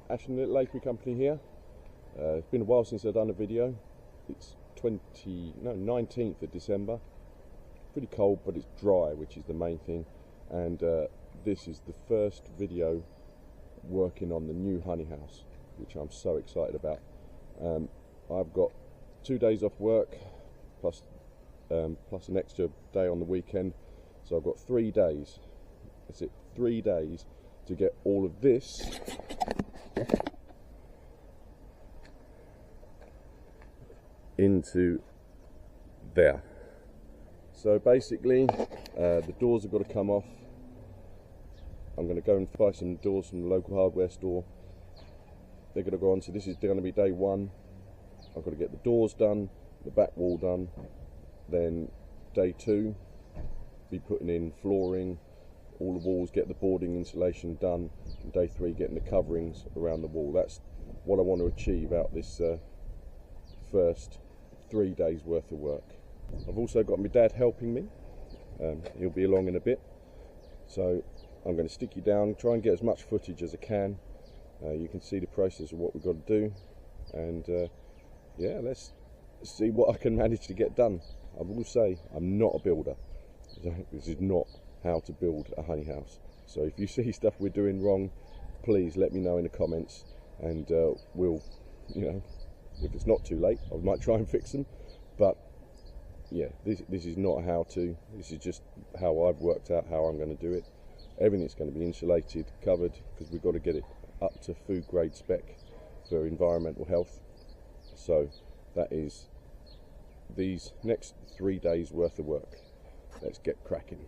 Lakery Company here. It's been a while since I've done a video. It's 19th of December. Pretty cold, but it's dry, which is the main thing. And this is the first video working on the new honey house, which I'm so excited about. I've got 2 days off work plus an extra day on the weekend, so I've got 3 days. That's it, 3 days to get all of this into there. So basically the doors have got to come off. I'm going to go and buy some doors from the local hardware store. They're going to go on, so this is going to be day one. I've got to get the doors done, the back wall done. Then day two, be putting in flooring, all the walls, get the boarding insulation done. And day three, getting the coverings around the wall. That's what I want to achieve out this first 3 days worth of work. I've also got my dad helping me. He'll be along in a bit. So I'm going to stick you down, try and get as much footage as I can. You can see the process of what we've got to do. And yeah, let's see what I can manage to get done. I will say I'm not a builder. This is not how to build a honey house. So if you see stuff we're doing wrong, please let me know in the comments, and we'll, you know, if it's not too late, I might try and fix them. But yeah, this is not how to. This is just how I've worked out how I'm going to do it. Everything's going to be insulated, covered, because we've got to get it up to food grade spec for environmental health. So that is these next 3 days worth of work. Let's get cracking.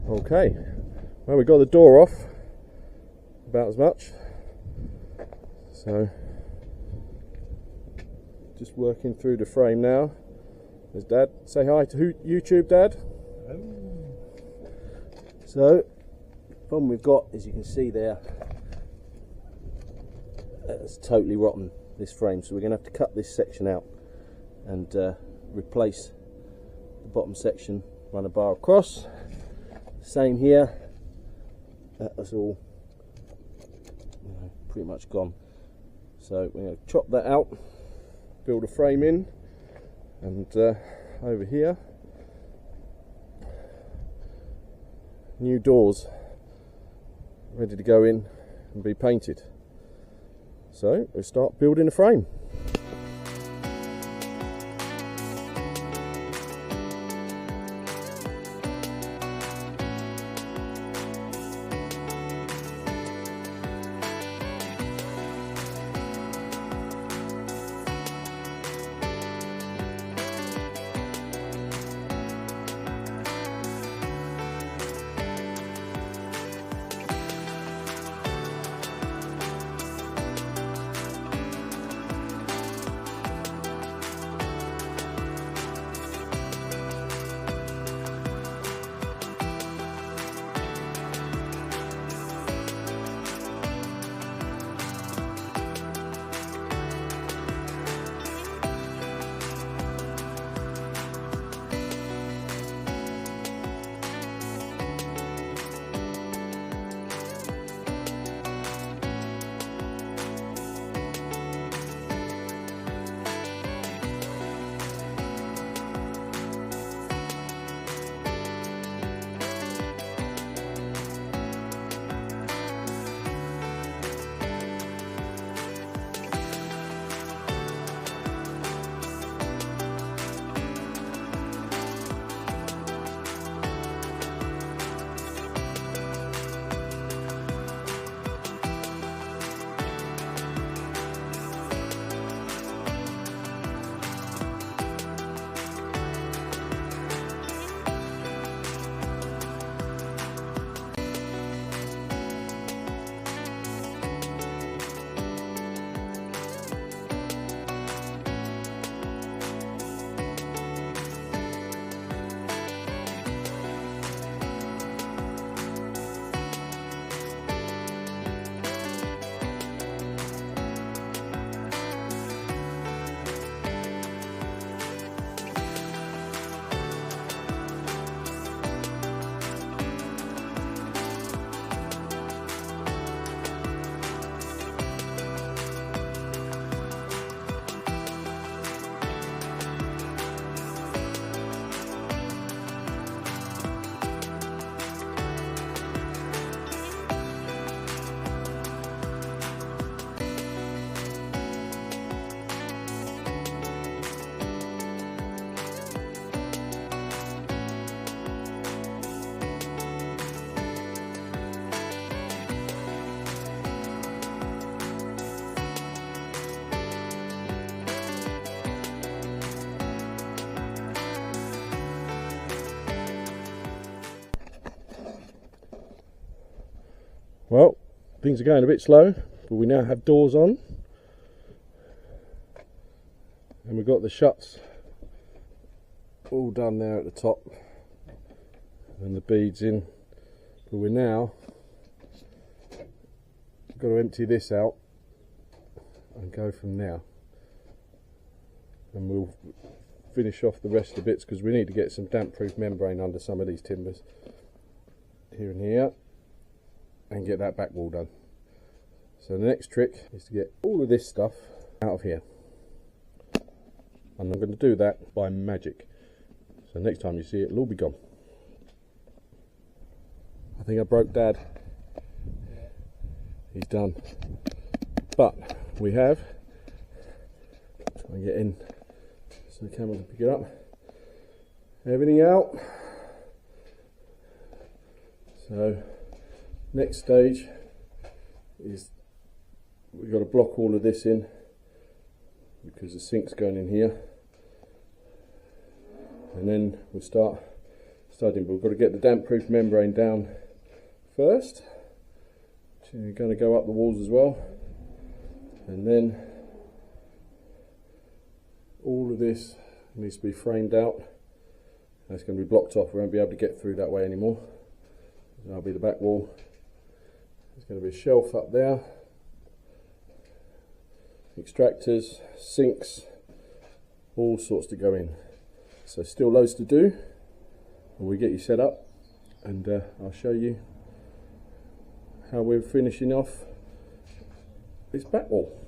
Okay, well, we got the door off about as much, so just working through the frame now. There's Dad. Say hi to YouTube, Dad. Hello. So the problem we've got, as you can see there, it's totally rotten, this frame, so we're going to have to cut this section out and replace the bottom section, run a bar across. Same here, that was all pretty much gone. So we're going to chop that out, build a frame in, and over here, new doors ready to go in and be painted. So we'll start building a frame. Well, things are going a bit slow, but we now have doors on, and we've got the shuts all done there at the top and the beads in, but we're now got to empty this out and go from there, and we'll finish off the rest of the bits because we need to get some damp proof membrane under some of these timbers here and here and get that back wall done. So the next trick is to get all of this stuff out of here, and I'm going to do that by magic, so next time you see it, it'll all be gone. I think I broke Dad. He's done, but we have, try and get in so the camera can pick it up, everything out. So next stage is we've got to block all of this in because the sink's going in here, and then we'll start studying, but we've got to get the damp proof membrane down first. So you're going to go up the walls as well, and then all of this needs to be framed out. That's going to be blocked off, we won't be able to get through that way anymore. That'll be the back wall. There's going to be a shelf up there, extractors, sinks, all sorts to go in. So still loads to do, and we get you set up, and I'll show you how we're finishing off this back wall.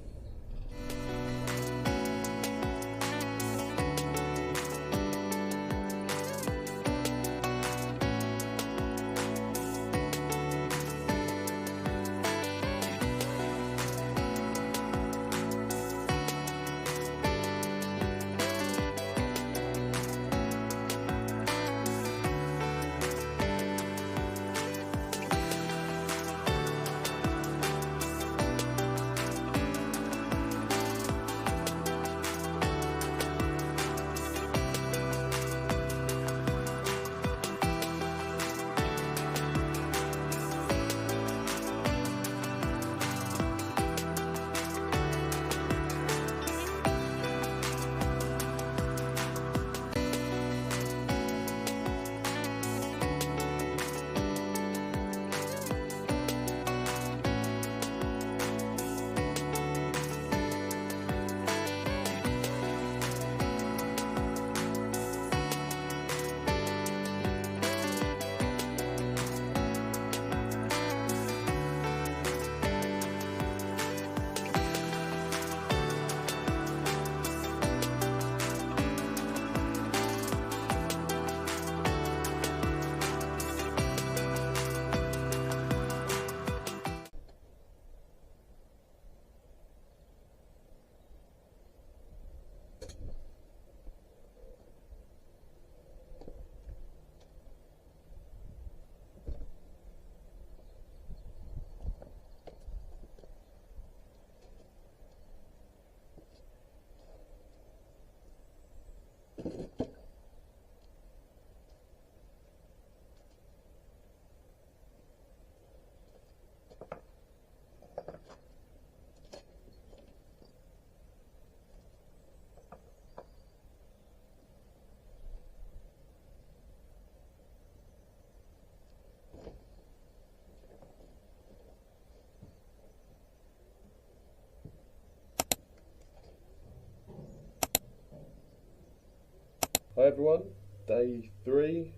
Hi everyone, day 3,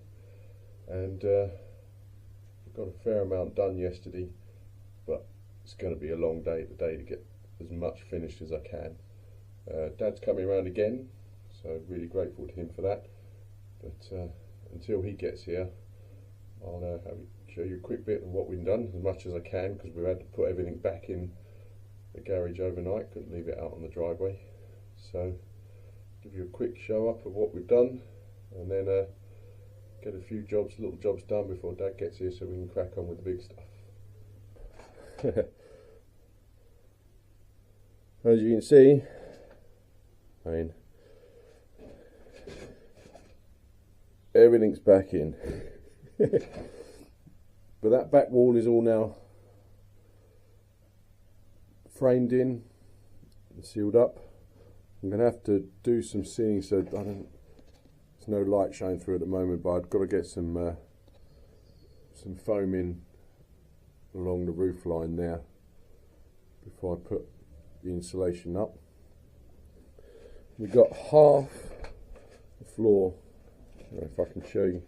and we've got a fair amount done yesterday, but it's going to be a long day today to get as much finished as I can. Dad's coming around again, so really grateful to him for that, but until he gets here I'll show you a quick bit of what we've done, as much as I can, because we've had to put everything back in the garage overnight, couldn't leave it out on the driveway. So give you a quick show up of what we've done, and then get a few little jobs done before Dad gets here, so we can crack on with the big stuff. As you can see, I mean, everything's back in. But that back wall is all now framed in and sealed up. I'm going to have to do some sealing, so there's no light showing through at the moment, but I've got to get some foam in along the roof line there before I put the insulation up. We've got half the floor, if I can show you.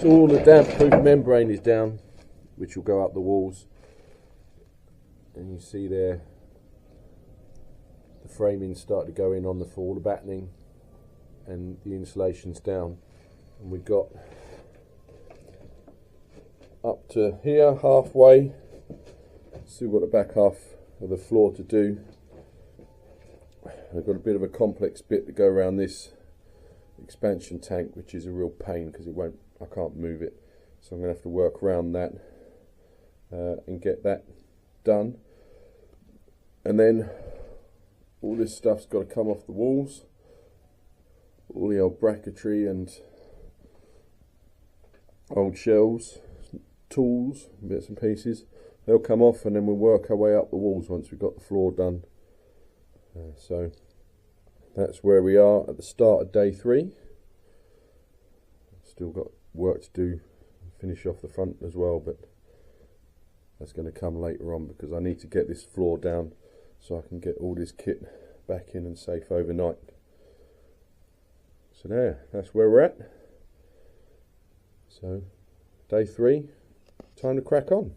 So all the damp-proof membrane is down, which will go up the walls, and you see there the framing start to go in on for all the battening, and the insulation's down, and we've got up to here halfway. Still got the back half of the floor to do. I've got a bit of a complex bit to go around this expansion tank, which is a real pain because I can't move it, so I'm going to have to work around that and get that done. And then all this stuff's got to come off the walls, all the old bracketry and old shelves, tools, bits and pieces. They'll come off, and then we'll work our way up the walls once we've got the floor done. So that's where we are at the start of day 3. Still got work to do, finish off the front as well, but that's going to come later on because I need to get this floor down so I can get all this kit back in and safe overnight. So that's where we're at. So day 3, time to crack on.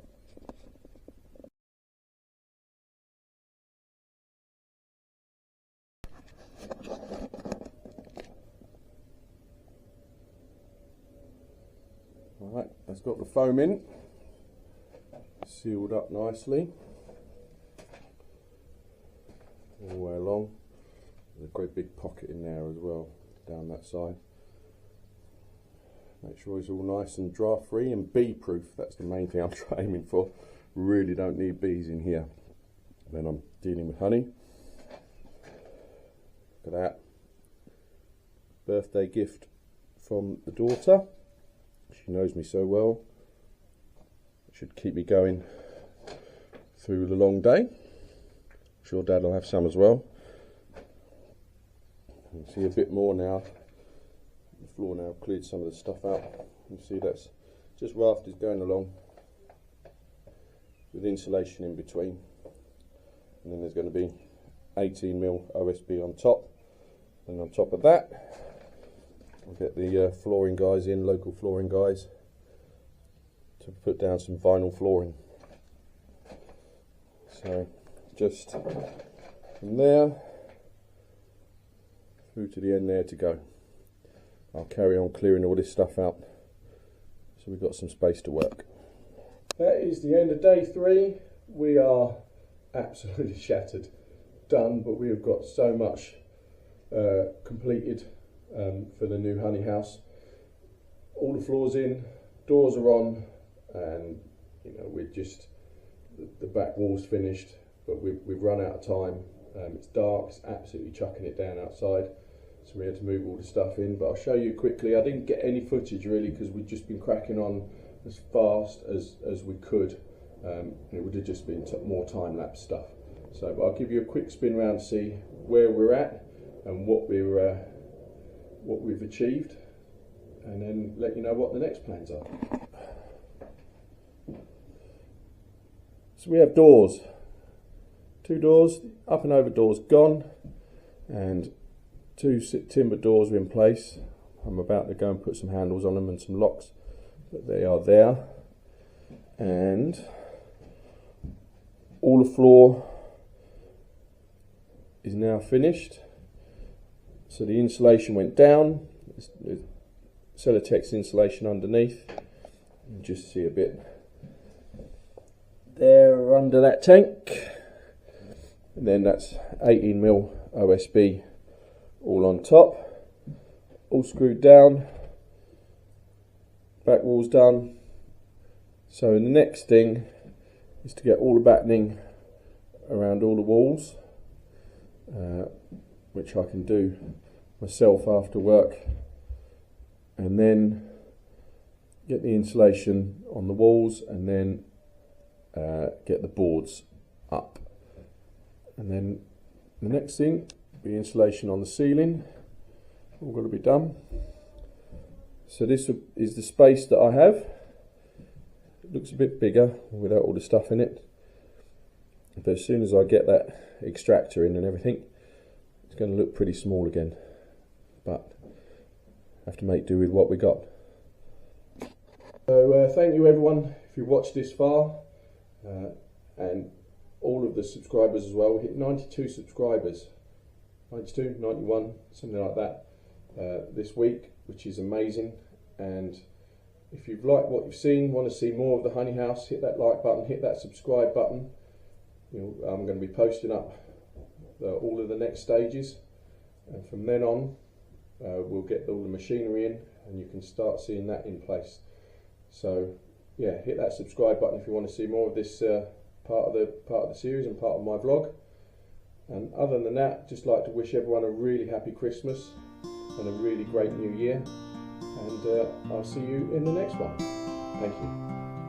Alright, that's got the foam in, sealed up nicely all the way along. There's a great big pocket in there as well, down that side. Make sure it's all nice and draft free and bee proof. That's the main thing I'm aiming for. Really don't need bees in here when I'm dealing with honey. Look at that. Birthday gift from the daughter. She knows me so well. Should keep me going through the long day. I'm sure Dad will have some as well. You can see a bit more now. The floor now cleared some of the stuff out. You can see that's just rafters going along with insulation in between. And then there's going to be 18mm OSB on top. And on top of that, I'll get the flooring guys in, local flooring guys, to put down some vinyl flooring. So just from there through to the end there to go. I'll carry on clearing all this stuff out so we've got some space to work. That is the end of day 3. We are absolutely shattered, done, but we have got so much completed for the new honey house. All the floors in, doors are on, and we're just the back wall's finished, but we've run out of time. It's dark, it's absolutely chucking it down outside, so we had to move all the stuff in. But I'll show you quickly. I didn't get any footage really because we've just been cracking on as fast as we could. It would have just been more time-lapse stuff. So but I'll give you a quick spin round to see where we're at and what we've achieved, and then let you know what the next plans are. So we have doors, 2 doors, up and over doors gone, and 2 timber doors are in place. I'm about to go and put some handles on them and some locks, but they are there. And all the floor is now finished. So the insulation went down, there's Celotex insulation underneath. You just see a bit there under that tank. And then that's 18mm OSB all on top, all screwed down, back wall's done. So the next thing is to get all the battening around all the walls, which I can do myself after work, and then get the insulation on the walls, and then get the boards up. And then the next thing, the insulation on the ceiling, all got to be done. So this is the space that I have. It looks a bit bigger without all the stuff in it, but as soon as I get that extractor in and everything, it's going to look pretty small again, but I have to make do with what we got. So thank you everyone if you watched this far, and all of the subscribers as well. We hit 92 subscribers, 92, 91, something like that this week, which is amazing. And if you've liked what you've seen, want to see more of the honey house, hit that like button, hit that subscribe button. I'm going to be posting up all of the next stages, and from then on we'll get all the machinery in and you can start seeing that in place. So yeah, hit that subscribe button if you want to see more of this part of the series and part of my vlog. And other than that, just like to wish everyone a really happy Christmas and a really great new year, and I'll see you in the next one. Thank you.